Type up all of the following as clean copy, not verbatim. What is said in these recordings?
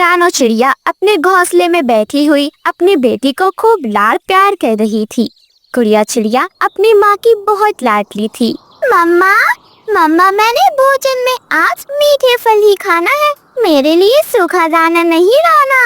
रानो चिड़िया अपने घोंसले में बैठी हुई अपनी बेटी को खूब लाड़ प्यार कर रही थी। गुड़िया चिड़िया अपनी माँ की बहुत लाडली थी। मम्मा, मम्मा, मैंने भोजन में आज मीठे फल ही खाना है, मेरे लिए सूखा दाना नहीं लाना।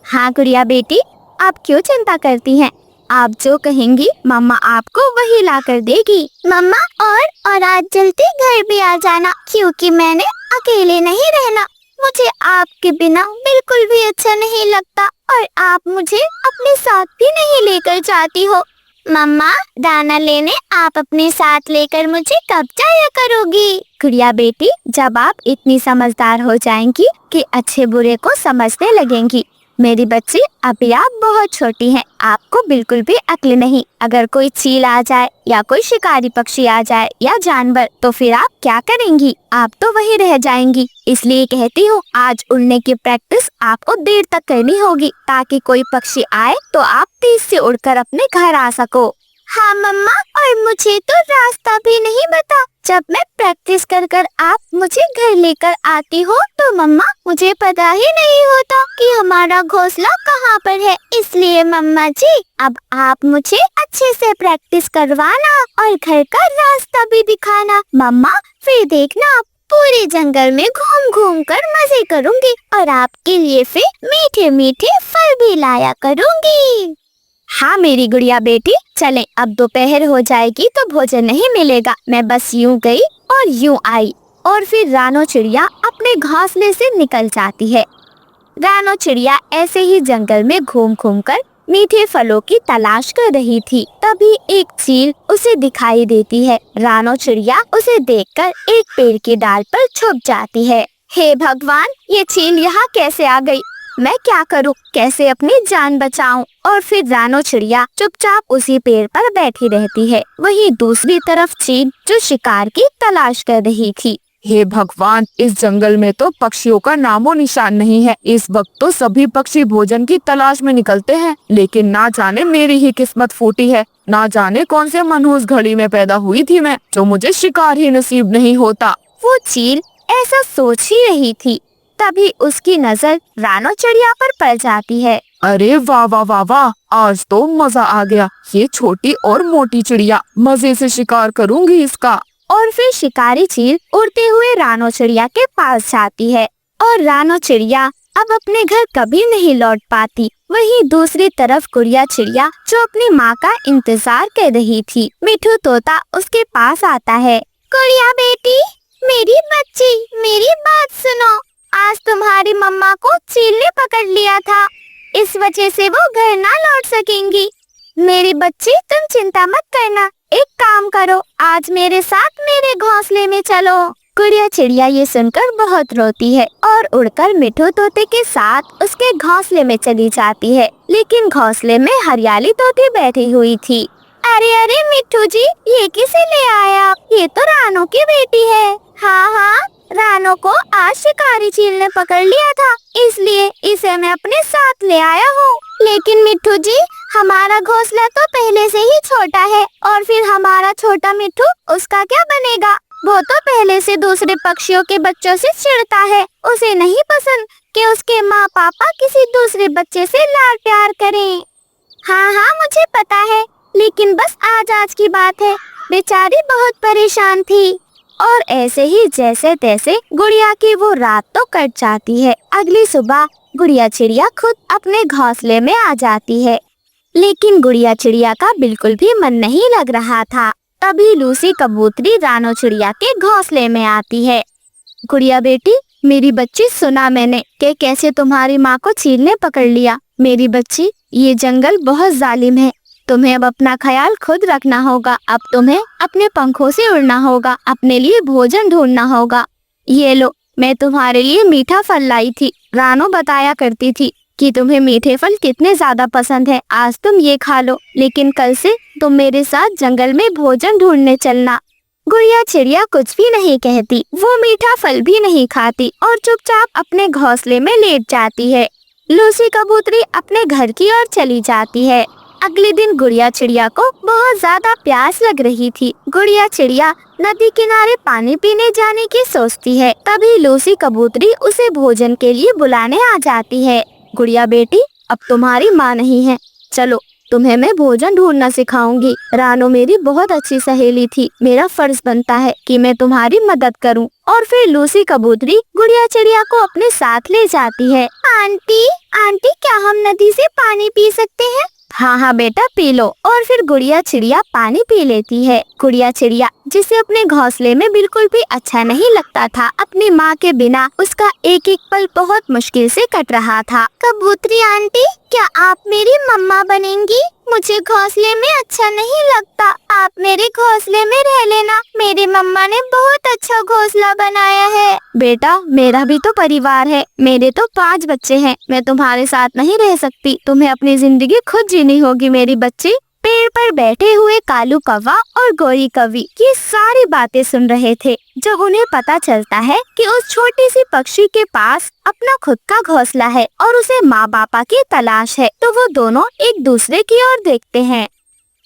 हाँ गुड़िया बेटी, आप क्यों चिंता करती हैं? आप जो कहेंगी मम्मा आपको वही ला कर देगी। मम्मा, और आज जल्दी घर भी आ जाना, क्योंकि मैंने अकेले नहीं रहना। मुझे आपके बिना बिल्कुल भी अच्छा नहीं लगता और आप मुझे अपने साथ भी नहीं लेकर जाती हो। मम्मा, दाना लेने आप अपने साथ लेकर मुझे कब जाया करोगी? गुड़िया बेटी, जब आप इतनी समझदार हो जाएंगी कि अच्छे बुरे को समझने लगेंगी। मेरी बच्ची, अभी आप बहुत छोटी हैं, आपको बिल्कुल भी अक्ल नहीं। अगर कोई चील आ जाए या कोई शिकारी पक्षी आ जाए या जानवर, तो फिर आप क्या करेंगी? आप तो वही रह जाएंगी। इसलिए कहती हूँ, आज उड़ने की प्रैक्टिस आपको देर तक करनी होगी, ताकि कोई पक्षी आए तो आप तेज से उड़कर अपने घर आ सको। हाँ मम्मा, और मुझे तो रास्ता भी नहीं पता। जब मैं प्रैक्टिस कर कर आप मुझे घर लेकर आती हो तो मम्मा, मुझे पता ही नहीं होता कि हमारा घोंसला कहाँ पर है। इसलिए मम्मा जी, अब आप मुझे अच्छे से प्रैक्टिस करवाना और घर का रास्ता भी दिखाना। मम्मा, फिर देखना, पूरे जंगल में घूम घूम कर मजे करूँगी और आपके लिए फिर मीठे मीठे फल भी लाया करूँगी। हाँ मेरी गुड़िया बेटी, चलें, अब दोपहर हो जाएगी तो भोजन नहीं मिलेगा। मैं बस यूं गई और यूं आई। और फिर रानो चिड़िया अपने घोंसले से निकल जाती है। रानो चिड़िया ऐसे ही जंगल में घूम घूम कर मीठे फलों की तलाश कर रही थी। तभी एक चील उसे दिखाई देती है। रानो चिड़िया उसे देखकर एक पेड़ की डाल पर छुप जाती है। हे भगवान, ये चील यहाँ कैसे आ गई? मैं क्या करूं? कैसे अपनी जान बचाऊं? और फिर रानो चिड़िया चुपचाप उसी पेड़ पर बैठी रहती है। वहीं दूसरी तरफ चील जो शिकार की तलाश कर रही थी। हे भगवान, इस जंगल में तो पक्षियों का नामो निशान नहीं है। इस वक्त तो सभी पक्षी भोजन की तलाश में निकलते हैं, लेकिन ना जाने मेरी ही किस्मत फूटी है। ना जाने कौन से मनहूस घड़ी में पैदा हुई थी मैं, जो मुझे शिकार ही नसीब नहीं होता। वो चील ऐसा सोच ही रही थी, तभी उसकी नजर रानो चिड़िया पर पड़ जाती है। अरे वाह वाह वाह वाह, आज तो मजा आ गया। ये छोटी और मोटी चिड़िया, मजे से शिकार करूंगी इसका। और फिर शिकारी चील उड़ते हुए रानो चिड़िया के पास जाती है और रानो चिड़िया अब अपने घर कभी नहीं लौट पाती। वहीं दूसरी तरफ गुड़िया चिड़िया जो अपनी माँ का इंतजार कर रही थी, मिठू तोता उसके पास आता है। गुड़िया बेटी, मेरी बच्ची, मेरी बात सुनो। आज तुम्हारी मम्मा को चील ने पकड़ लिया था, इस वजह से वो घर ना लौट सकेंगी। मेरी बच्ची, तुम चिंता मत करना। एक काम करो, आज मेरे साथ मेरे घोंसले में चलो। गुड़िया चिड़िया ये सुनकर बहुत रोती है और उड़कर मिठू तोते के साथ उसके घोंसले में चली जाती है। लेकिन घोंसले में हरियाली तोते बैठी हुई थी। अरे अरे मिठू जी, ये किसे ले आया? ये तो रानो की बेटी है। हाँ हाँ, रानो को आज शिकारी चील ने पकड़ लिया था, इसलिए इसे मैं अपने साथ ले आया हूँ। लेकिन मिठू जी, हमारा घोंसला तो पहले से ही छोटा है, और फिर हमारा छोटा मिठू, उसका क्या बनेगा? वो तो पहले से दूसरे पक्षियों के बच्चों से चिढ़ता है। उसे नहीं पसंद कि उसके माँ पापा किसी दूसरे बच्चे से लाड प्यार करें। हाँ हाँ, मुझे पता है, लेकिन बस आज की बात है। बेचारी बहुत परेशान थी। और ऐसे ही जैसे तैसे गुड़िया की वो रात तो कट जाती है। अगली सुबह गुड़िया चिड़िया खुद अपने घोंसले में आ जाती है, लेकिन गुड़िया चिड़िया का बिल्कुल भी मन नहीं लग रहा था। तभी लूसी कबूतरी रानो चिड़िया के घोंसले में आती है। गुड़िया बेटी, मेरी बच्ची, सुना मैंने कि कैसे तुम्हारी माँ को चील ने पकड़ लिया। मेरी बच्ची, ये जंगल बहुत जालिम है, तुम्हें अब अपना ख्याल खुद रखना होगा। अब तुम्हें अपने पंखों से उड़ना होगा, अपने लिए भोजन ढूंढना होगा। ये लो, मैं तुम्हारे लिए मीठा फल लाई थी। रानो बताया करती थी कि तुम्हें मीठे फल कितने ज्यादा पसंद है। आज तुम ये खा लो, लेकिन कल से तुम मेरे साथ जंगल में भोजन ढूंढने चलना। गुड़िया चिड़िया कुछ भी नहीं कहती, वो मीठा फल भी नहीं खाती और चुपचाप अपने घोंसले में लेट जाती है। लूसी कबूतरी अपने घर की ओर चली जाती है। अगले दिन गुड़िया चिड़िया को बहुत ज्यादा प्यास लग रही थी। गुड़िया चिड़िया नदी किनारे पानी पीने जाने की सोचती है। तभी लूसी कबूतरी उसे भोजन के लिए बुलाने आ जाती है। गुड़िया बेटी, अब तुम्हारी माँ नहीं है, चलो तुम्हें मैं भोजन ढूंढना सिखाऊंगी। रानो मेरी बहुत अच्छी सहेली थी, मेरा फर्ज बनता है कि मैं तुम्हारी मदद करूं। और फिर लूसी कबूतरी गुड़िया चिड़िया को अपने साथ ले जाती है। आंटी, आंटी क्या हम नदी से पानी पी सकते हैं? हाँ हाँ बेटा, पी लो। और फिर गुड़िया चिड़िया पानी पी लेती है। गुड़िया चिड़िया, जिसे अपने घोंसले में बिल्कुल भी अच्छा नहीं लगता था, अपनी माँ के बिना उसका एक एक पल बहुत मुश्किल से कट रहा था। कबूतरी आंटी, क्या आप मेरी मम्मा बनेंगी? मुझे घोंसले में अच्छा नहीं लगता, आप मेरे घोंसले में रह लेना, मेरी मम्मा ने बहुत अच्छा घोंसला बनाया है। बेटा, मेरा भी तो परिवार है, मेरे तो 5 बच्चे हैं, मैं तुम्हारे साथ नहीं रह सकती, तुम्हें अपनी जिंदगी खुद जीनी होगी मेरी बच्ची। पेड़ पर बैठे हुए कालू कौवा और गौरी कौवी ये सारी बातें सुन रहे थे। जब उन्हें पता चलता है कि उस छोटी सी पक्षी के पास अपना खुद का घोंसला है और उसे माँ बापा की तलाश है, तो वो दोनों एक दूसरे की ओर देखते हैं।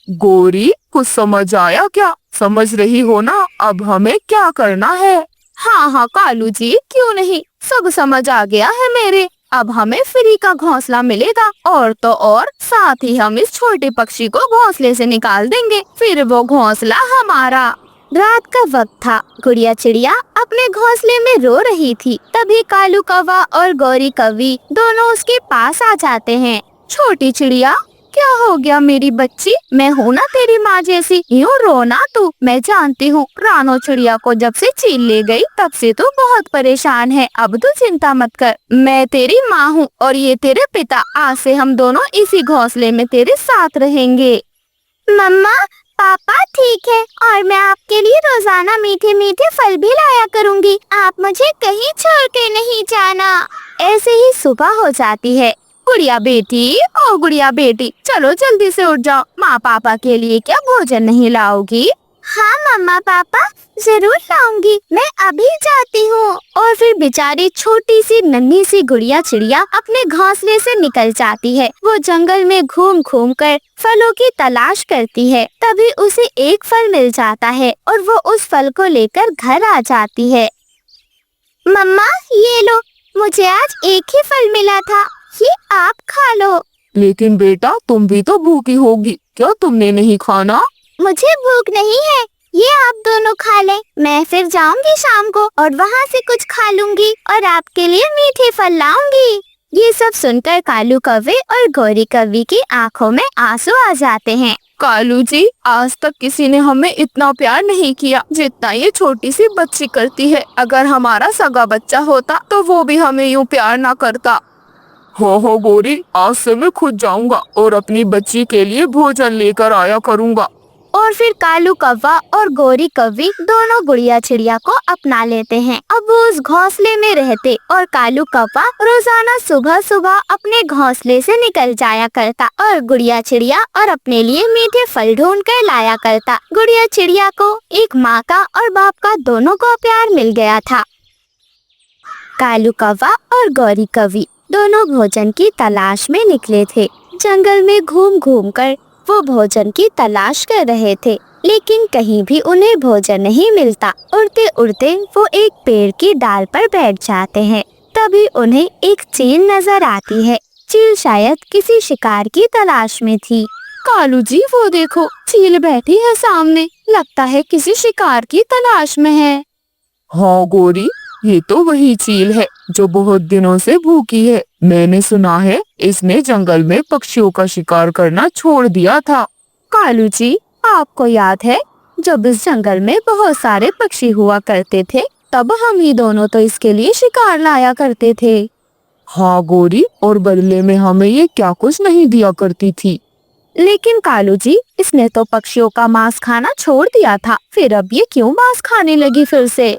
गौरी, कुछ समझ आया क्या? समझ रही हो ना अब हमें क्या करना है? हाँ हाँ कालू जी, क्यों नहीं, सब समझ आ गया है मेरे। अब हमें फ्री का घोंसला मिलेगा और तो और साथ ही हम इस छोटे पक्षी को घोंसले से निकाल देंगे, फिर वो घोंसला हमारा। रात का वक्त था। गुड़िया चिड़िया अपने घोंसले में रो रही थी। तभी कालू कौवा और गौरी कौवी दोनों उसके पास आ जाते हैं। छोटी चिड़िया, क्या हो गया मेरी बच्ची? मैं हूँ ना तेरी माँ जैसी, यूँ रोना तू। मैं जानती हूँ रानो चिड़िया को जब से चील ले गई तब से तू बहुत परेशान है। अब तू चिंता मत कर, मैं तेरी माँ हूँ और ये तेरे पिता। आज से हम दोनों इसी घोंसले में तेरे साथ रहेंगे। मम्मा, पापा ठीक है, और मैं आपके लिए रोजाना मीठे मीठे फल भी लाया करूँगी। आप मुझे कहीं छोड़ के नहीं जाना। ऐसे ही सुबह हो जाती है। गुड़िया बेटी, ओ गुड़िया बेटी, चलो जल्दी से उठ जाओ, माँ पापा के लिए क्या भोजन नहीं लाओगी? हाँ मम्मा पापा, जरूर लाऊंगी, मैं अभी जाती हूँ। और फिर बेचारी छोटी सी नन्ही सी गुड़िया चिड़िया अपने घोंसले से निकल जाती है। वो जंगल में घूम घूम कर फलों की तलाश करती है। तभी उसे एक फल मिल जाता है और वो उस फल को लेकर घर आ जाती है। मम्मा ये लो, मुझे आज एक ही फल मिला था, ये आप खा लो। लेकिन बेटा, तुम भी तो भूखी होगी, क्या तुमने नहीं खाना? मुझे भूख नहीं है, ये आप दोनों खा लें, मैं फिर जाऊंगी शाम को और वहाँ से कुछ खा लूंगी और आपके लिए मीठे फल लाऊंगी। ये सब सुनकर कालू कौवे और गौरी कौवी की आंखों में आंसू आ जाते हैं। कालू जी, आज तक किसी ने हमें इतना प्यार नहीं किया जितना ये छोटी सी बच्ची करती है। अगर हमारा सगा बच्चा होता तो वो भी हमें यूँ प्यार ना करता। हो गौरी, आज से मैं खुद जाऊंगा और अपनी बच्ची के लिए भोजन लेकर आया करूंगा। और फिर कालू कौवा और गौरी कौवी दोनों गुड़िया चिड़िया को अपना लेते हैं। अब वो उस घोंसले में रहते और कालू कौवा रोजाना सुबह सुबह अपने घोंसले से निकल जाया करता और गुड़िया चिड़िया और अपने लिए मीठे फल ढूंढ कर लाया करता। गुड़िया चिड़िया को एक माँ का और बाप का दोनों को प्यार मिल गया था। कालू कौवा और गौरी कौवी दोनों भोजन की तलाश में निकले थे। जंगल में घूम घूम कर वो भोजन की तलाश कर रहे थे, लेकिन कहीं भी उन्हें भोजन नहीं मिलता। उड़ते उड़ते वो एक पेड़ की डाल पर बैठ जाते हैं। तभी उन्हें एक चील नजर आती है। चील शायद किसी शिकार की तलाश में थी। कालू जी, वो देखो, चील बैठी है सामने, लगता है किसी शिकार की तलाश में है। हाँ गौरी, ये तो वही चील है जो बहुत दिनों से भूखी है। मैंने सुना है इसने जंगल में पक्षियों का शिकार करना छोड़ दिया था। कालू जी, आपको याद है जब इस जंगल में बहुत सारे पक्षी हुआ करते थे, तब हम ही दोनों तो इसके लिए शिकार लाया करते थे। हाँ गौरी, और बदले में हमें ये क्या कुछ नहीं दिया करती थी। लेकिन कालू जी, इसने तो पक्षियों का मांस खाना छोड़ दिया था, फिर अब ये क्यों मांस खाने लगी फिर से?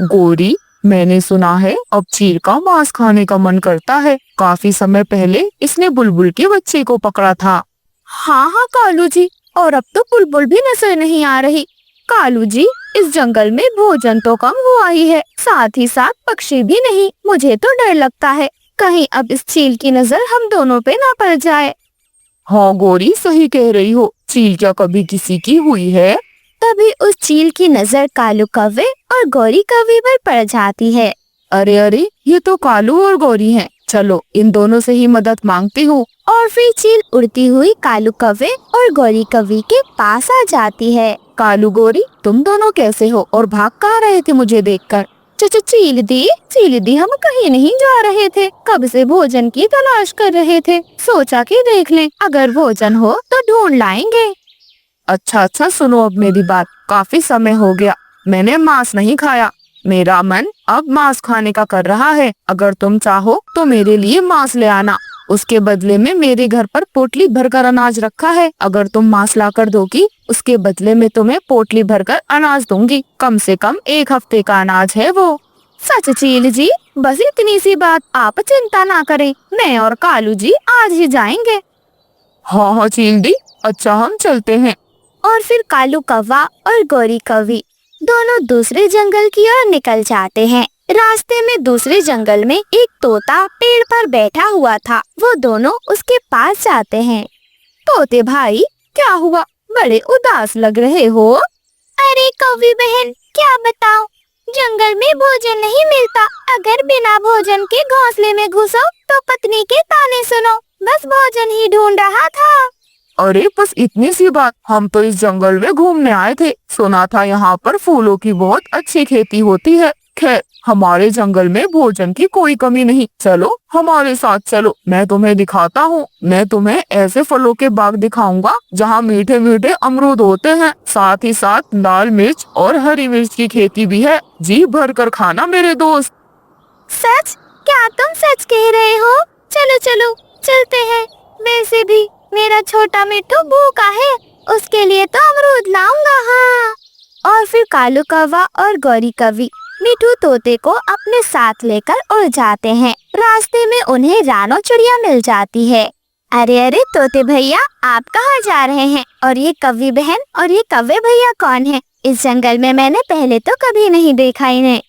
गौरी, मैंने सुना है अब चील का मांस खाने का मन करता है। काफी समय पहले इसने बुलबुल के बच्चे को पकड़ा था। हाँ हाँ कालू जी, और अब तो बुलबुल भी नजर नहीं आ रही। कालू जी, इस जंगल में भोजन तो कम हुआ ही है, साथ ही साथ पक्षी भी नहीं। मुझे तो डर लगता है कहीं अब इस चील की नजर हम दोनों पे ना पड़ जाए। हाँ गौरी, सही कह रही हो। चील क्या कभी किसी की हुई है? तभी उस चील की नजर कालू कौवे और गौरी कौवे पर पड़ जाती है। अरे अरे, ये तो कालू और गौरी हैं। चलो इन दोनों से ही मदद मांगती हूँ। और फिर चील उड़ती हुई कालू कौवे और गौरी कौवे के पास आ जाती है। कालू गौरी, तुम दोनों कैसे हो और भाग कहाँ रहे थे मुझे देखकर? चील दी, हम कहीं नहीं जा रहे थे, कब से भोजन की तलाश कर रहे थे। सोचा कि देख लें, अगर भोजन हो तो ढूंढ लाएंगे। अच्छा, सुनो अब मेरी बात। काफी समय हो गया मैंने मांस नहीं खाया। मेरा मन अब मांस खाने का कर रहा है। अगर तुम चाहो तो मेरे लिए मांस ले आना। उसके बदले में मेरे घर पर पोटली भरकर अनाज रखा है। अगर तुम मांस लाकर दोगी, उसके बदले में तुम्हें पोटली भरकर अनाज दूंगी। कम से कम 1 हफ्ते का अनाज है वो। सच चील जी, बस इतनी सी बात, आप चिंता ना करें, मैं और कालू जी आज ही जाएंगे। हाँ चील दी, अच्छा हम चलते हैं। और फिर कालू कौवा और गौरी कौवी दोनों दूसरे जंगल की ओर निकल जाते हैं। रास्ते में दूसरे जंगल में एक तोता पेड़ पर बैठा हुआ था। वो दोनों उसके पास जाते हैं। तोते भाई, क्या हुआ, बड़े उदास लग रहे हो? अरे कौवी बहन, क्या बताऊं, जंगल में भोजन नहीं मिलता। अगर बिना भोजन के घोंसले में घुसो तो पत्नी के ताने सुनो। बस भोजन ही ढूंढ रहा था। अरे बस इतनी सी बात। हम तो इस जंगल में घूमने आए थे। सुना था यहाँ पर फूलों की बहुत अच्छी खेती होती है। खैर, हमारे जंगल में भोजन की कोई कमी नहीं। चलो हमारे साथ चलो, मैं तुम्हें दिखाता हूँ। मैं तुम्हें ऐसे फलों के बाग दिखाऊंगा जहाँ मीठे मीठे अमरूद होते हैं। साथ ही साथ लाल मिर्च और हरी मिर्च की खेती भी है। जी भर कर खाना मेरे दोस्त। सच? क्या तुम सच कह रहे हो? चलो चलो चलते हैं। वैसे भी मेरा छोटा मिट्टू भूखा है, उसके लिए तो अमरूद लाऊंगा। हाँ। और फिर कालू कौवा और गौरी कौवी मिट्टू तोते को अपने साथ लेकर उड़ जाते हैं। रास्ते में उन्हें रानो चिड़िया मिल जाती है। अरे तोते भैया, आप कहाँ जा रहे हैं? और ये कौवी बहन और ये कौवे भैया कौन है? इस जंगल में मैंने पहले तो कभी नहीं देखा इन्हें।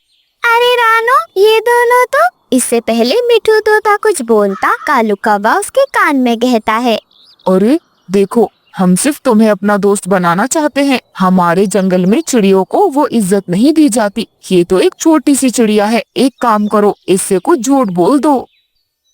अरे रानो, ये दोनों तो। इससे पहले मिट्टू तोता कुछ बोलता, कालू कौवा उसके कान में कहता है, अरे देखो, हम सिर्फ तुम्हें अपना दोस्त बनाना चाहते हैं। हमारे जंगल में चिड़ियों को वो इज्जत नहीं दी जाती। ये तो एक छोटी सी चिड़िया है। एक काम करो, इससे कुछ झूठ बोल दो।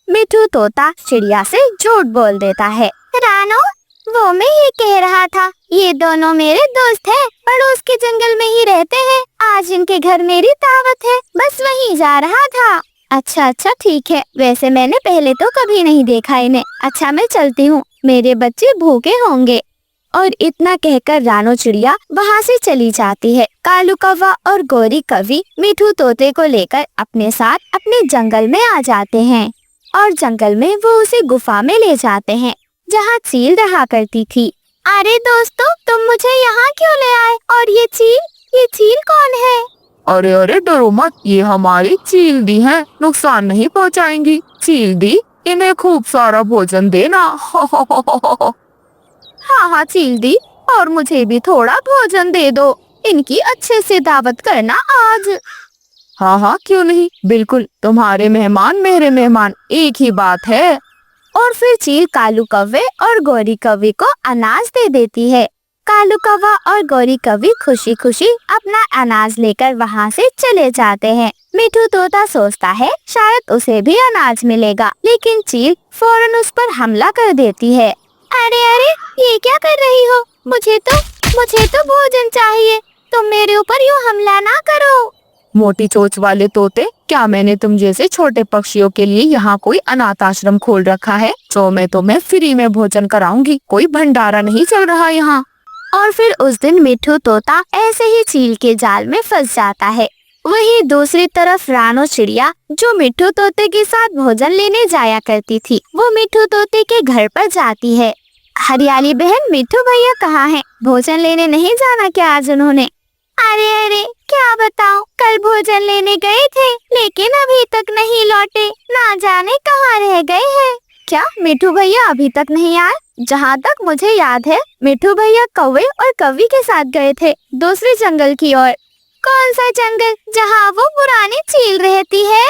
मिट्टू तोता चिड़िया से झूठ बोल देता है। रानो, वो मैं ये कह रहा था, ये दोनों मेरे दोस्त हैं, पड़ोस के जंगल में ही रहते हैं। आज इनके घर मेरी दावत है, बस वहीं जा रहा था। अच्छा ठीक है, वैसे मैंने पहले तो कभी नहीं देखा इन्हें। अच्छा मैं चलती हूँ, मेरे बच्चे भूखे होंगे। और इतना कहकर रानो चिड़िया वहाँ से चली जाती है। कालू कौवा और गौरी कौवी मिट्टू तोते को लेकर अपने साथ अपने जंगल में आ जाते हैं। और जंगल में वो उसे गुफा में ले जाते हैं जहाँ चील रहा करती थी। अरे दोस्तों, तुम मुझे यहाँ क्यों ले आए? और ये चील कौन है? अरे डरो मत, ये हमारी चील दी है, नुकसान नहीं पहुँचाएंगी। चील दी, इन्हें खूब सारा भोजन देना। हाँ चील दी, और मुझे भी थोड़ा भोजन दे दो। इनकी अच्छे से दावत करना आज। हाँ क्यों नहीं, बिल्कुल। तुम्हारे मेहमान मेरे मेहमान, एक ही बात है। और फिर चील कालू कौवे और गौरी कौवी को अनाज दे देती है। कालू कौवा और गौरी कौवी खुशी खुशी अपना अनाज लेकर वहाँ से चले जाते हैं। मिट्टू तोता सोचता है शायद उसे भी अनाज मिलेगा, लेकिन चील फौरन उस पर हमला कर देती है। अरे ये क्या कर रही हो? मुझे तो भोजन चाहिए, तुम मेरे ऊपर यूँ हमला ना करो। मोटी चोंच वाले तोते, क्या मैंने तुम जैसे छोटे पक्षियों के लिए यहाँ कोई अनाथ आश्रम खोल रखा है? तो मैं तुम्हें फ्री में भोजन कराऊंगी, कोई भंडारा नहीं चल रहा यहाँ। और फिर उस दिन मिट्टू तोता ऐसे ही चील के जाल में फंस जाता है। वहीं दूसरी तरफ रानो चिड़िया, जो मिट्टू तोते के साथ भोजन लेने जाया करती थी, वो मिट्टू तोते के घर पर जाती है। हरियाली बहन, मिट्टू भैया कहाँ हैं? भोजन लेने नहीं जाना क्या आज उन्होंने? अरे क्या बताऊं, कल भोजन लेने गए थे, लेकिन अभी तक नहीं लौटे, ना जाने कहाँ रह गए हैं। क्या मिट्टू भैया अभी तक नहीं आए? जहाँ तक मुझे याद है, मिट्टू भैया कौवे और कौवी के साथ गए थे दूसरे जंगल की ओर। कौन सा जंगल? जहाँ वो पुरानी चील रहती है।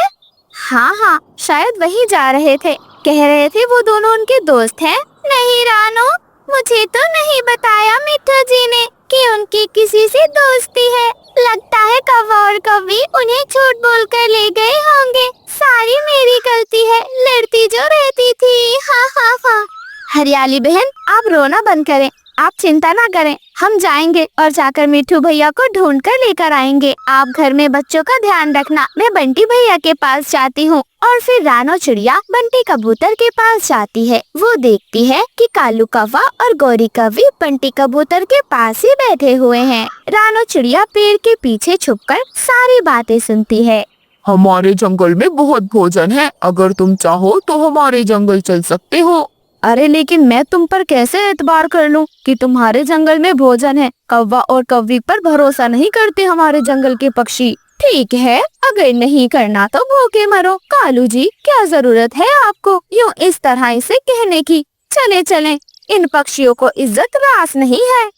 हाँ शायद वहीं जा रहे थे। कह रहे थे वो दोनों उनके दोस्त हैं। नहीं रानो, मुझे तो नहीं बताया मिट्ठू जी ने कि उनकी किसी से दोस्ती है। लगता है कौवा और कौवी उन्हें झूठ बोलकर ले गए होंगे। सारी मेरी गलती है, लड़ती जो रहती थी। हाँ हाँ हाँ। हरियाली बहन, आप रोना बंद करें, आप चिंता ना करें, हम जाएंगे और जाकर मिट्ठू भैया को ढूंढ कर लेकर आएंगे। आप घर में बच्चों का ध्यान रखना, मैं बंटी भैया के पास जाती हूँ। और फिर रानो चिड़िया बंटी कबूतर के पास जाती है। वो देखती है कि कालू कौवा और गौरी कौवी बंटी कबूतर के पास ही बैठे हुए हैं। रानो चिड़िया पेड़ के पीछे छुपकर सारी बातें सुनती है। हमारे जंगल में बहुत भोजन है, अगर तुम चाहो तो हमारे जंगल चल सकते हो। अरे लेकिन मैं तुम पर कैसे एतबार कर लूं कि तुम्हारे जंगल में भोजन है? कौवा और कौवी पर भरोसा नहीं करते हमारे जंगल के पक्षी। ठीक है, अगर नहीं करना तो भूखे मरो। कालू जी, क्या जरूरत है आपको यूँ इस तरह से कहने की? चले चले, इन पक्षियों को इज्जत रास नहीं है।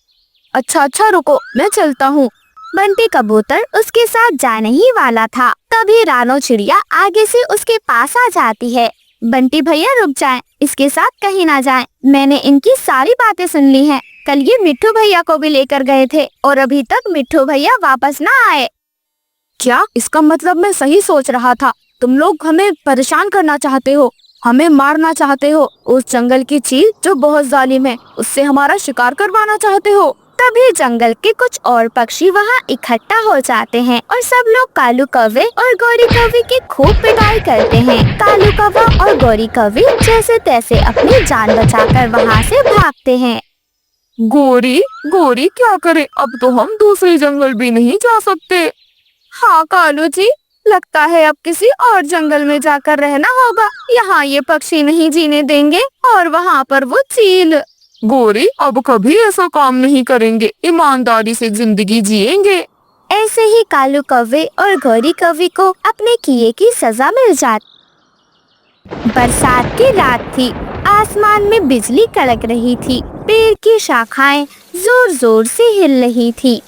अच्छा रुको, मैं चलता हूँ। बंटी कबूतर उसके साथ जाने ही वाला था, तभी रानो चिड़िया आगे से उसके पास आ जाती है। बंटी भैया रुक जाएं, इसके साथ कहीं ना जाएं। मैंने इनकी सारी बातें सुन ली हैं। कल ये मिट्ठू भैया को भी लेकर गए थे और अभी तक मिट्ठू भैया वापस ना आए। क्या इसका मतलब मैं सही सोच रहा था? तुम लोग हमें परेशान करना चाहते हो, हमें मारना चाहते हो। उस जंगल की चील जो बहुत जालिम है, उससे हमारा शिकार करवाना चाहते हो। तभी जंगल के कुछ और पक्षी वहाँ इकट्ठा हो जाते हैं और सब लोग कालू कौवे और गौरी कौवी की खूब पिटाई करते हैं। कालू कौवा और गौरी कौवी जैसे तैसे अपनी जान बचाकर वहाँ से भागते हैं। गोरी क्या करे, अब तो हम दूसरे जंगल भी नहीं जा सकते। हाँ कालू जी, लगता है अब किसी और जंगल में जाकर रहना होगा। यहाँ ये पक्षी नहीं जीने देंगे और वहाँ पर वो चील। गोरी, अब कभी ऐसा काम नहीं करेंगे, ईमानदारी से जिंदगी जिएंगे। ऐसे ही कालू कौवे और गौरी कौवी को अपने किए की सजा मिल जाती। बरसात की रात थी, आसमान में बिजली कड़क रही थी, पेड़ की शाखाएं जोर जोर से हिल रही थी।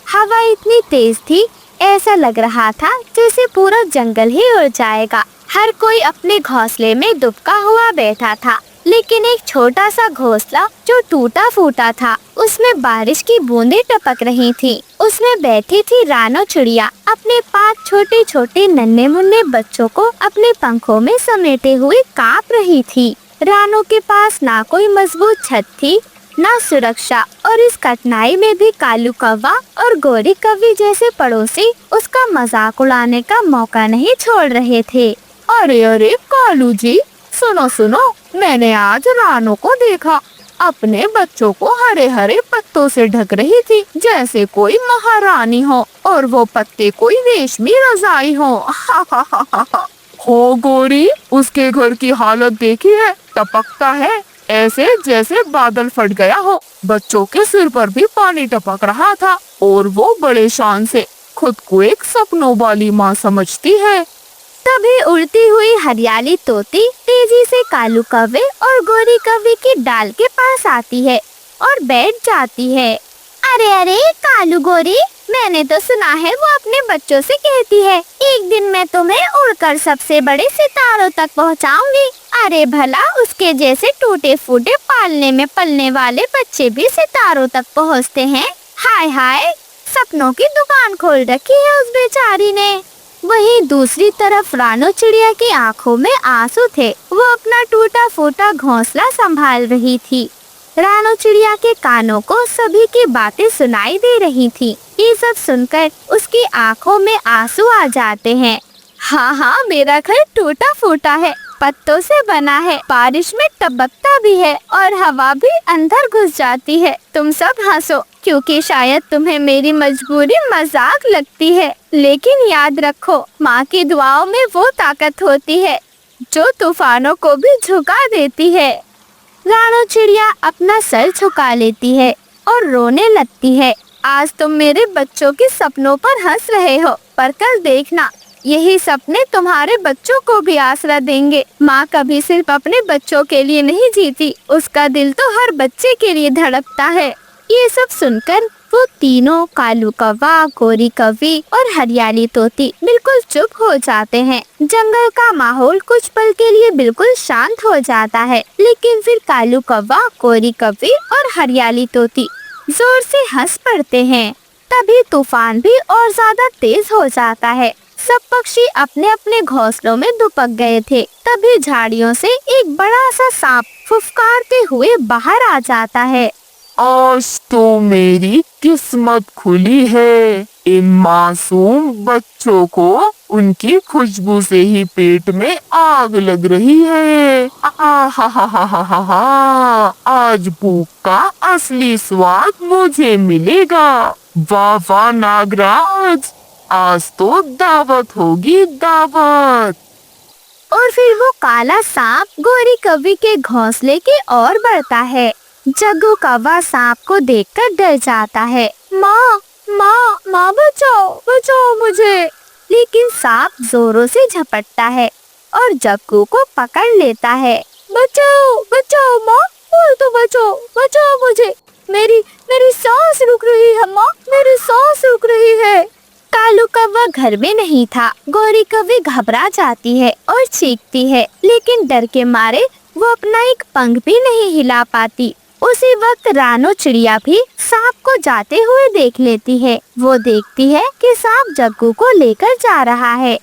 हवा इतनी तेज थी, ऐसा लग रहा था जैसे पूरा जंगल ही उड़ जाएगा। हर कोई अपने घोंसले में दुबका हुआ बैठा था, लेकिन एक छोटा सा घोंसला जो टूटा फूटा था, उसमें बारिश की बूंदें टपक रही थी। उसमें बैठी थी रानो चिड़िया, अपने 5 छोटे छोटे नन्हे मुन्ने बच्चों को अपने पंखों में समेटे हुए कांप रही थी। रानो के पास ना कोई मजबूत छत थी, ना सुरक्षा, और इस कठिनाई में भी कालू कौवा और गौरी कौवी जैसे पड़ोसी उसका मजाक उड़ाने का मौका नहीं छोड़ रहे थे। अरे कालू जी, सुनो, मैंने आज रानो को देखा, अपने बच्चों को हरे हरे पत्तों से ढक रही थी जैसे कोई महारानी हो, और वो पत्ते कोई रेशमी रजाई हो। हो गोरी, उसके घर की हालत देखी है, टपकता है ऐसे जैसे बादल फट गया हो। बच्चों के सिर पर भी पानी टपक रहा था और वो बड़े शान से खुद को एक सपनों वाली माँ समझती है। तभी उड़ती हुई हरियाली तोती तेजी से कालू कौवे और गौरी कौवी की डाल के पास आती है और बैठ जाती है। अरे कालू गौरी, मैंने तो सुना है वो अपने बच्चों से कहती है, एक दिन मैं तुम्हें उड़कर सबसे बड़े सितारों तक पहुंचाऊंगी। अरे भला उसके जैसे टूटे फूटे पालने में पलने वाले बच्चे भी सितारों तक पहुंचते हैं। हाय, सपनों की दुकान खोल रखी है उस बेचारी ने। वहीं दूसरी तरफ रानो चिड़िया की आंखों में आंसू थे। वो अपना टूटा फूटा घोंसला संभाल रही थी। रानो चिड़िया के कानों को सभी की बातें सुनाई दे रही थी। ये सब सुनकर उसकी आंखों में आंसू आ जाते हैं। हाँ, मेरा घर टूटा फूटा है, पत्तों से बना है, बारिश में टपकता भी है और हवा भी अंदर घुस जाती है। तुम सब हंसो क्योंकि शायद तुम्हें मेरी मजबूरी मजाक लगती है, लेकिन याद रखो, माँ की दुआओं में वो ताकत होती है जो तूफानों को भी झुका देती है। रानो चिड़िया अपना सर झुका लेती है और रोने लगती है। आज तुम मेरे बच्चों के सपनों पर हंस रहे हो, पर कल देखना, यही सपने तुम्हारे बच्चों को भी आसरा देंगे। माँ कभी सिर्फ अपने बच्चों के लिए नहीं जीती, उसका दिल तो हर बच्चे के लिए धड़कता है। ये सब सुनकर वो तीनों कालू कौवा, गोरी कौवी और हरियाली तोती बिल्कुल चुप हो जाते हैं। जंगल का माहौल कुछ पल के लिए बिल्कुल शांत हो जाता है, लेकिन फिर कालू कौवा, गोरी कौवी और हरियाली तोती जोर से हंस पड़ते हैं। तभी तूफान भी और ज्यादा तेज हो जाता है। सब पक्षी अपने अपने घोंसलों में दुबक गए थे। तभी झाड़ियों से एक बड़ा सा सांप फुफकारते हुए बाहर आ जाता है। आज तो मेरी किस्मत खुली है। इन मासूम बच्चों को उनकी खुशबू से ही पेट में आग लग रही है। आज भूख का असली स्वाद मुझे मिलेगा। वाह वाह नागराज, आज तो दावत होगी दावत। और फिर वो काला सांप गोरी कौवी के घोंसले की ओर बढ़ता है। जग्गू कौवा सांप को देखकर डर जाता है। माँ माँ माँ बचाओ बचाओ मुझे। लेकिन सांप जोरों से झपटता है और जग्गू को पकड़ लेता है। बचाओ बचाओ माँ, तो बचाओ बचाओ मुझे। मेरी मेरी सांस रुक रही है माँ, मेरी सांस रुक रही है। कालू कौवा घर में नहीं था। गोरी कौवी घबरा जाती है और चीखती है, लेकिन डर के मारे वो अपना एक पंख भी नहीं हिला पाती। उसी वक्त रानो चिड़िया भी सांप को जाते हुए देख लेती है। वो देखती है कि सांप जग्गू को लेकर जा रहा है।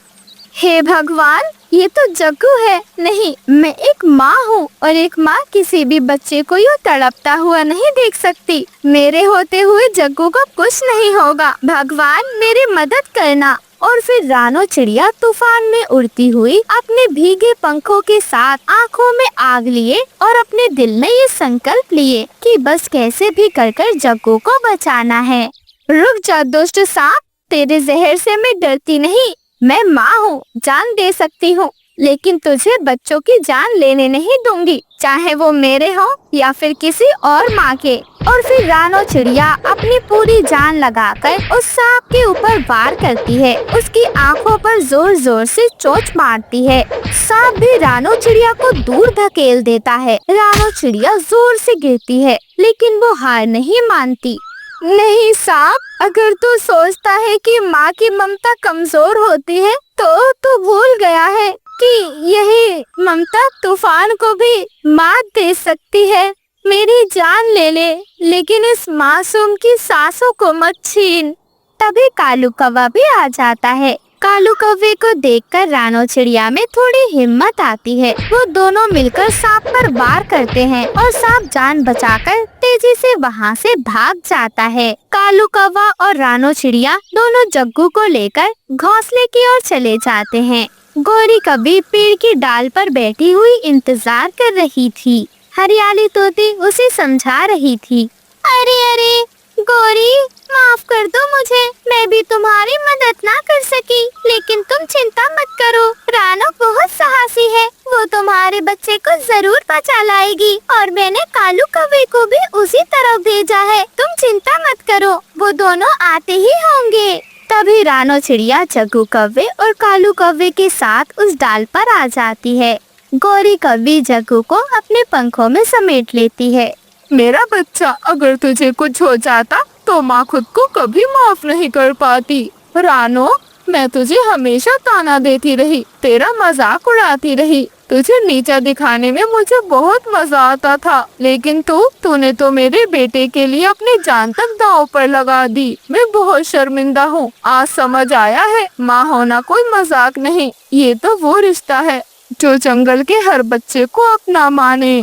हे भगवान, ये तो जग्गू है। नहीं, मैं एक माँ हूँ और एक माँ किसी भी बच्चे को यूँ तड़पता हुआ नहीं देख सकती। मेरे होते हुए जग्गू को कुछ नहीं होगा। भगवान मेरी मदद करना। और फिर रानो चिड़िया तूफान में उड़ती हुई अपने भीगे पंखों के साथ आँखों में आग लिए और अपने दिल में ये संकल्प लिए कि बस कैसे भी कर जग्गू को बचाना है। रुक जा दुष्ट सांप, तेरे जहर से मैं डरती नहीं। मैं माँ हूँ, जान दे सकती हूँ, लेकिन तुझे बच्चों की जान लेने नहीं दूंगी, चाहे वो मेरे हो या फिर किसी और माँ के। और फिर रानो चिड़िया अपनी पूरी जान लगाकर उस सांप के ऊपर वार करती है। उसकी आंखों पर जोर जोर से चोंच मारती है। सांप भी रानो चिड़िया को दूर धकेल देता है। रानो चिड़िया जोर से गिरती है, लेकिन वो हार नहीं मानती। नहीं सांप, अगर तू सोचता है कि माँ की ममता कमजोर होती है तो तू भूल गया है कि यही ममता तूफान को भी मात दे सकती है। मेरी जान ले ले, लेकिन इस मासूम की सांसों को मत छीन। तभी कालू कौवा भी आ जाता है। कालू कौवे को देखकर रानो चिड़िया में थोड़ी हिम्मत आती है। वो दोनों मिलकर सांप पर वार करते हैं और सांप जान बचाकर तेजी से वहाँ से भाग जाता है। कालू कौवा और रानो चिड़िया दोनों जग्गू को लेकर घोंसले की ओर चले जाते हैं। गोरी कौवी पेड़ की डाल पर बैठी हुई इंतजार कर रही थी। हरियाली तोती उसे समझा रही थी। अरे अरे गोरी, माफ कर दो मुझे, मैं भी तुम्हारी मदद ना कर सकी, लेकिन तुम चिंता मत करो, रानो बहुत साहसी है, वो तुम्हारे बच्चे को जरूर बचा लाएगी और मैंने कालू कौवे को भी उसी तरफ भेजा है। तुम चिंता मत करो, वो दोनों आते ही होंगे। तभी रानो चिड़िया जग्गू कौवे और कालू कौवे के साथ उस डाल पर आ जाती है। गोरी कौवी जग्गू को अपने पंखों में समेट लेती है। मेरा बच्चा, अगर तुझे कुछ हो जाता तो माँ खुद को कभी माफ नहीं कर पाती। रानो, मैं तुझे हमेशा ताना देती रही, तेरा मजाक उड़ाती रही, तुझे नीचा दिखाने में मुझे बहुत मजा आता था, लेकिन तूने तो मेरे बेटे के लिए अपनी जान तक दांव पर लगा दी। मैं बहुत शर्मिंदा हूँ। आज समझ आया है, माँ होना कोई मजाक नहीं, ये तो वो रिश्ता है जो जंगल के हर बच्चे को अपना माने।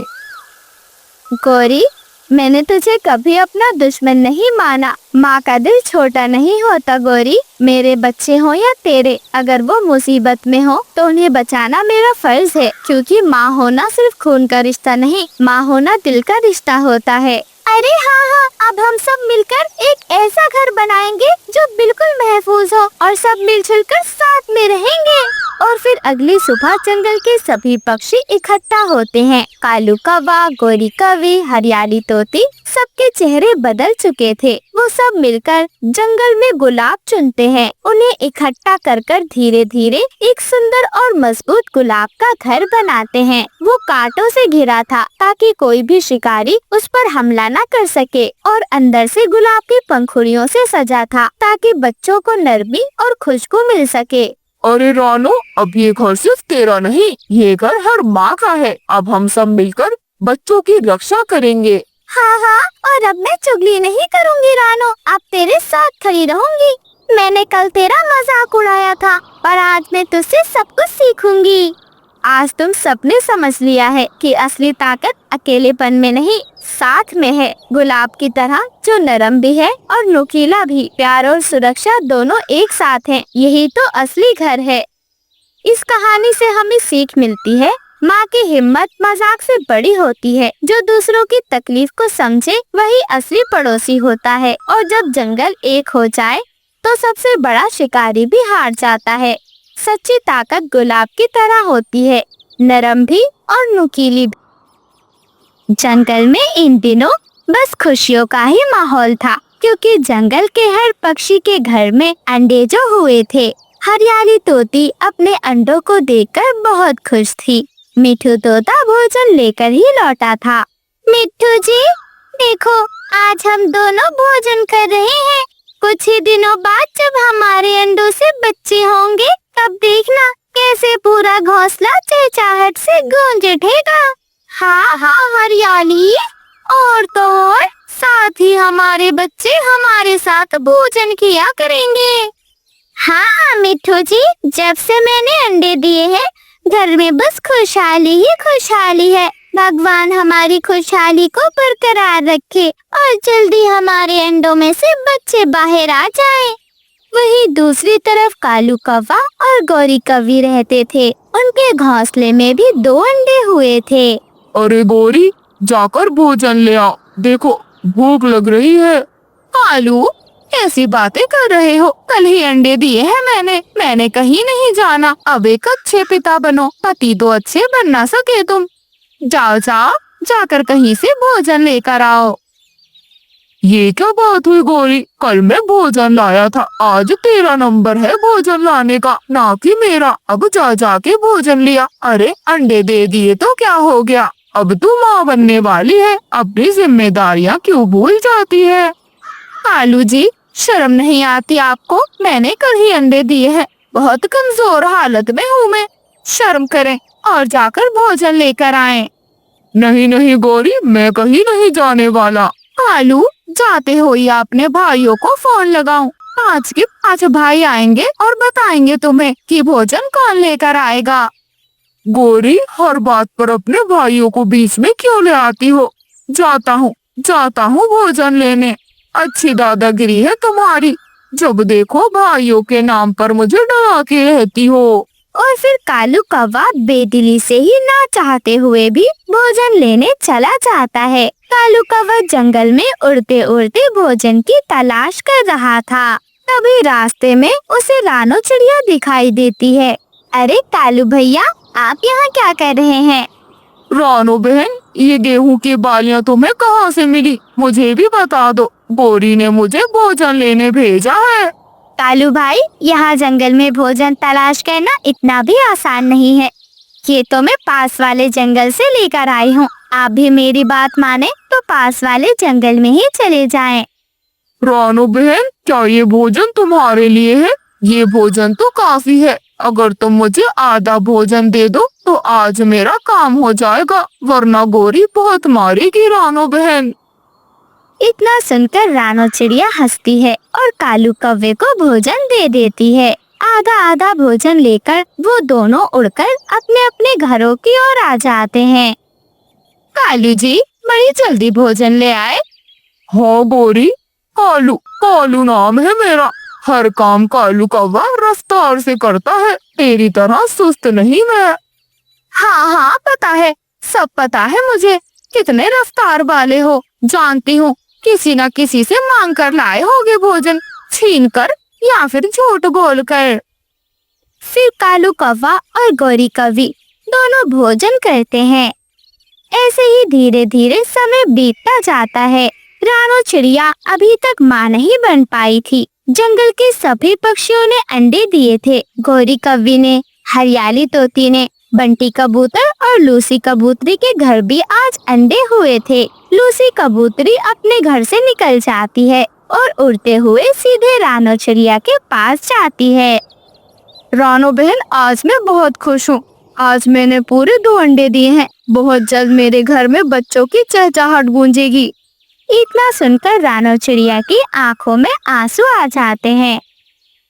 गोरी, मैंने तुझे कभी अपना दुश्मन नहीं माना। माँ का दिल छोटा नहीं होता गोरी। मेरे बच्चे हो या तेरे, अगर वो मुसीबत में हो तो उन्हें बचाना मेरा फर्ज है, क्योंकि माँ होना सिर्फ खून का रिश्ता नहीं, माँ होना दिल का रिश्ता होता है। अरे हाँ हाँ, अब हम सब मिलकर एक ऐसा घर बनाएंगे जो बिल्कुल महफूज हो और सब मिलजुल कर साथ में रहेंगे। और फिर अगली सुबह जंगल के सभी पक्षी इकट्ठा होते हैं। कालू कौवा, गोरी कौवी, हरियाली तोती, सबके चेहरे बदल चुके थे। वो सब मिलकर जंगल में गुलाब चुनते हैं। उन्हें इकट्ठा कर कर धीरे धीरे एक सुंदर और मजबूत गुलाब का घर बनाते हैं। वो कांटों से घिरा था ताकि कोई भी शिकारी उस पर हमला न कर सके, और अंदर से गुलाब की पंखुड़ियों से सजा था ताकि बच्चों को नरमी और खुशबू मिल सके। अरे रानो, अब ये घर सिर्फ तेरा नहीं, ये घर हर माँ का है। अब हम सब मिलकर बच्चों की रक्षा करेंगे। हाँ हाँ, और अब मैं चुगली नहीं करूँगी रानो, अब तेरे साथ खड़ी रहूँगी। मैंने कल तेरा मजाक उड़ाया था, पर आज मैं तुझसे सब कुछ सीखूंगी। आज तुम सबने समझ लिया है कि असली ताकत अकेलेपन में नहीं, साथ में है। गुलाब की तरह जो नरम भी है और नुकीला भी। प्यार और सुरक्षा दोनों एक साथ हैं। यही तो असली घर है। इस कहानी से हमें सीख मिलती है, माँ की हिम्मत मजाक से बड़ी होती है। जो दूसरों की तकलीफ को समझे वही असली पड़ोसी होता है। और जब जंगल एक हो जाए तो सबसे बड़ा शिकारी भी हार जाता है। सच्ची ताकत गुलाब की तरह होती है, नरम भी और नुकीली भी। जंगल में इन दिनों बस खुशियों का ही माहौल था, क्योंकि जंगल के हर पक्षी के घर में अंडे जो हुए थे। हरियाली तोती अपने अंडों को देखकर बहुत खुश थी। मिठू तोता भोजन लेकर ही लौटा था। मिठू जी, देखो आज हम दोनों भोजन कर रहे हैं। कुछ ही दिनों बाद जब हमारे अंडों से बच्चे होंगे, तब देखना कैसे पूरा घोंसला चहचहाहट से गूंज उठेगा। हाँ हाँ हरियाली, और तो और साथ ही हमारे बच्चे हमारे साथ भोजन किया करेंगे। हाँ मिठू जी, जब से मैंने अंडे दिए हैं घर में बस खुशहाली ही खुशहाली है। भगवान हमारी खुशहाली को बरकरार रखे और जल्दी हमारे अंडों में से बच्चे बाहर आ जाएं। वहीं दूसरी तरफ कालू कौवा और गौरी कौवी रहते थे। उनके घोंसले में भी 2 अंडे हुए थे। अरे गौरी, जाकर भोजन ले आओ, देखो भूख लग रही है। कालू, ऐसी बातें कर रहे हो? कल ही अंडे दिए हैं मैंने कहीं नहीं जाना। अब एक अच्छे पिता बनो, पति तो अच्छे बन ना सके तुम। जाओ जाकर कहीं से भोजन लेकर आओ। ये क्या बात हुई गौरी, कल मैं भोजन लाया था, आज तेरा नंबर है भोजन लाने का, ना कि मेरा। अब जा के भोजन लिया। अरे अंडे दे दिए तो क्या हो गया, अब तू माँ बनने वाली है, अपनी जिम्मेदारियाँ क्यों भूल जाती है? कालू जी, शर्म नहीं आती आपको? मैंने कल ही अंडे दिए हैं, बहुत कमजोर हालत में हूँ मैं। शर्म करें और जाकर भोजन लेकर आएं। नहीं गौरी, मैं कहीं नहीं जाने वाला। कालू, जाते हो या अपने भाइयों को फोन लगाऊं? 5 के 5 भाई आएंगे और बताएंगे तुम्हें कि भोजन कौन लेकर आएगा। गौरी, हर बात पर अपने भाइयों को बीच में क्यों ले आती हो? जाता हूँ भोजन लेने। अच्छी दादागिरी है तुम्हारी, जब देखो भाइयों के नाम पर मुझे डरा के रहती हो। और फिर कालू कौवा बेदिली से ही ना चाहते हुए भी भोजन लेने चला जाता है। कालू कौवा जंगल में उड़ते उड़ते भोजन की तलाश कर रहा था। तभी रास्ते में उसे रानो चिड़िया दिखाई देती है। अरे कालू भैया, आप यहाँ क्या कर रहे हैं? रानो बहन, ये गेहूं की बालियां तुम्हें कहाँ से मिली, मुझे भी बता दो। गौरी ने मुझे भोजन लेने भेजा है। कालू भाई, यहाँ जंगल में भोजन तलाश करना इतना भी आसान नहीं है। ये तो मैं पास वाले जंगल से लेकर आई हूँ। आप भी मेरी बात माने तो पास वाले जंगल में ही चले जाएं। रानो बहन, क्या ये भोजन तुम्हारे लिए है? ये भोजन तो काफी है, अगर तुम मुझे आधा भोजन दे दो तो आज मेरा काम हो जाएगा, वरना गौरी बहुत मारेगी रानो बहन। इतना सुनकर रानो चिड़िया हंसती है और कालू कौवे को भोजन दे देती है। आधा आधा भोजन लेकर वो दोनों उड़कर अपने अपने घरों की ओर आ जाते हैं। कालू जी, बड़ी जल्दी भोजन ले आए। हाँ गौरी, कालू नाम है मेरा। हर काम कालू कौवा रफ्तार से करता है, तेरी तरह सुस्त नहीं मैं। हाँ, पता है, सब पता है मुझे। कितने रफ्तार वाले हो, जानती हूँ। किसी न किसी से मांग कर लाए होगे भोजन, छीन कर या फिर झूठ बोल कर। फिर कालू कौवा और गौरी कौवी दोनों भोजन करते हैं। ऐसे ही धीरे धीरे समय बीतता जाता है। रानो चिड़िया अभी तक माँ नहीं बन पाई थी। जंगल के सभी पक्षियों ने अंडे दिए थे। गौरी कौवी ने, हरियाली तोती ने, बंटी कबूतर और लूसी कबूतरी के घर भी आज अंडे हुए थे। लूसी कबूतरी अपने घर से निकल जाती है और उड़ते हुए सीधे रानो चिड़िया के पास जाती है। रानो बहन, आज मैं बहुत खुश हूँ। आज मैंने पूरे 2 अंडे दिए हैं। बहुत जल्द मेरे घर में बच्चों की चहचहाहट गूंजेगी। इतना सुनकर रानो चिड़िया की आंखों में आंसू आ जाते हैं।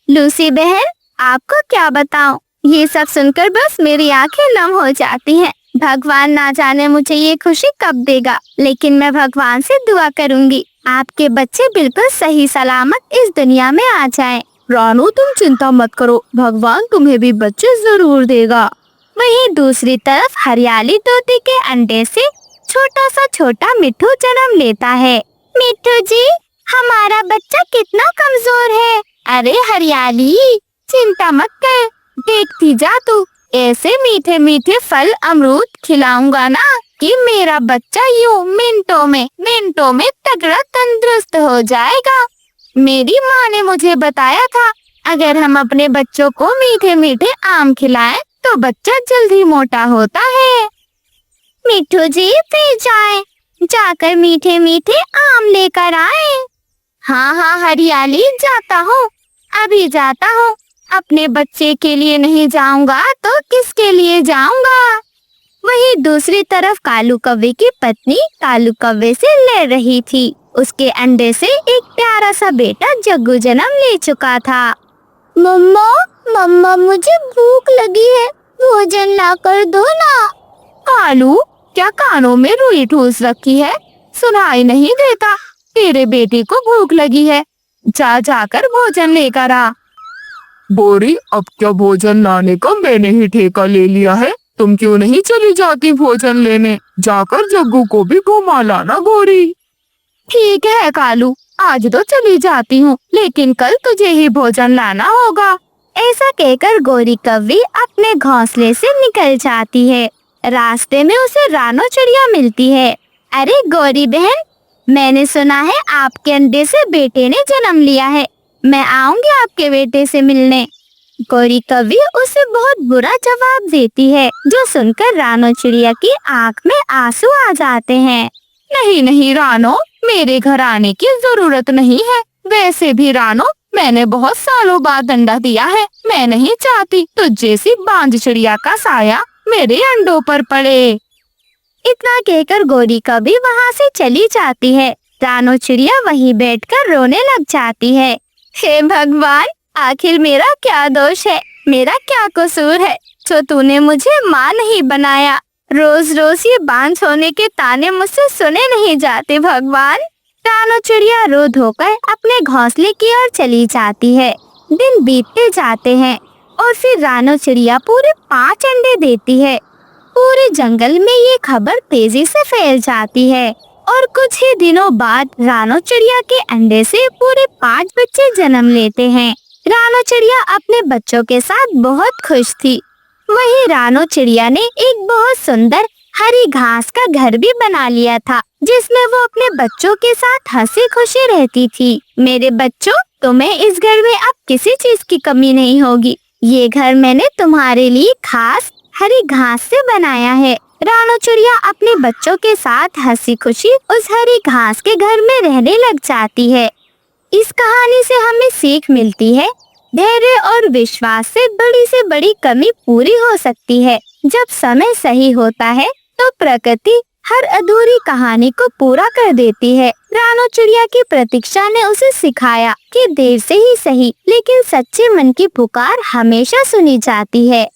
लूसी बहन, आपको क्या बताऊं, ये सब सुनकर बस मेरी आंखें नम हो जाती हैं। भगवान ना जाने मुझे ये खुशी कब देगा, लेकिन मैं भगवान से दुआ करूंगी आपके बच्चे बिल्कुल सही सलामत इस दुनिया में आ जाएं। रानो, तुम चिंता मत करो, भगवान तुम्हें भी बच्चे जरूर देगा। वहीं दूसरी तरफ हरियाली तोते के अंडे से छोटा मिट्ठू जन्म लेता है। मिट्ठू जी, हमारा बच्चा कितना कमजोर है। अरे हरियाली, चिंता मत कर, देखती जा तू, ऐसे मीठे मीठे फल अमरूद खिलाऊंगा ना कि मेरा बच्चा यूं मिनटों में तगड़ा तंदुरुस्त हो जाएगा। मेरी माँ ने मुझे बताया था, अगर हम अपने बच्चों को मीठे मीठे आम खिलाएं तो बच्चा जल्दी मोटा होता है। मिट्ठू जी, फिर जाकर मीठे मीठे आम लेकर आए। हाँ हरियाली, जाता हूँ, अभी जाता हूँ। अपने बच्चे के लिए नहीं जाऊंगा तो किसके लिए जाऊंगा। वहीं दूसरी तरफ कालू कौवे की पत्नी कालू कौवे से लड़ रही थी। उसके अंडे से एक प्यारा सा बेटा जग्गू जन्म ले चुका था। मम्मा, मुझे भूख लगी है, भोजन ला कर दो ना। कालू, क्या कानों में रुई ठूस रखी है? सुनाई नहीं देता? तेरे बेटे को भूख लगी है, जाकर भोजन लेकर आ। बोरी, अब क्या भोजन लाने का मैंने ही ठेका ले लिया है। तुम क्यों नहीं चली जाती भोजन लेने? जाकर जग्गू को भी घुमा लाना गोरी। ठीक है कालू, आज तो चली जाती हूँ, लेकिन कल तुझे ही भोजन लाना होगा। ऐसा कहकर गौरी कौवी अपने घोंसले से निकल जाती है। रास्ते में उसे रानो चिड़िया मिलती है। अरे गौरी बहन, मैंने सुना है आपके अंडे से बेटे ने जन्म लिया है, मैं आऊंगी आपके बेटे से मिलने। गौरी कौवी उसे बहुत बुरा जवाब देती है, जो सुनकर रानो चिड़िया की आंख में आंसू आ जाते हैं। नहीं रानो, मेरे घर आने की जरूरत नहीं है। वैसे भी रानो, मैंने बहुत सालों बाद अंडा दिया है। मैं नहीं चाहती तुझ जैसी बांझ चिड़िया का साया मेरे अंडों पर पड़े। इतना कहकर गौरी कौवी वहाँ से चली जाती है। रानो चिड़िया वहीं बैठकर रोने लग जाती है। हे भगवान, आखिर मेरा क्या दोष है, मेरा क्या कसूर है जो तूने मुझे माँ नहीं बनाया। रोज रोज ये बांझ होने के ताने मुझसे सुने नहीं जाते भगवान। रानो चिड़िया रो धोकर अपने घोंसले की ओर चली जाती है। दिन बीतते जाते हैं और फिर रानो चिड़िया पूरे 5 अंडे देती है। पूरे जंगल में ये खबर तेजी से फैल जाती है और कुछ ही दिनों बाद रानो चिड़िया के अंडे से पूरे 5 बच्चे जन्म लेते हैं। रानो चिड़िया अपने बच्चों के साथ बहुत खुश थी। वहीं रानो चिड़िया ने एक बहुत सुंदर हरी घास का घर भी बना लिया था, जिसमें वो अपने बच्चों के साथ हंसी खुशी रहती थी। मेरे बच्चों, तुम्हें इस घर में अब किसी चीज की कमी नहीं होगी। ये घर मैंने तुम्हारे लिए खास हरी घास से बनाया है। रानो चिड़िया अपने बच्चों के साथ हंसी खुशी उस हरी घास के घर में रहने लग जाती है। इस कहानी से हमें सीख मिलती है, धैर्य और विश्वास से बड़ी कमी पूरी हो सकती है। जब समय सही होता है तो प्रकृति हर अधूरी कहानी को पूरा कर देती है। रानो चिड़िया की प्रतीक्षा ने उसे सिखाया कि देर से ही सही, लेकिन सच्चे मन की पुकार हमेशा सुनी जाती है।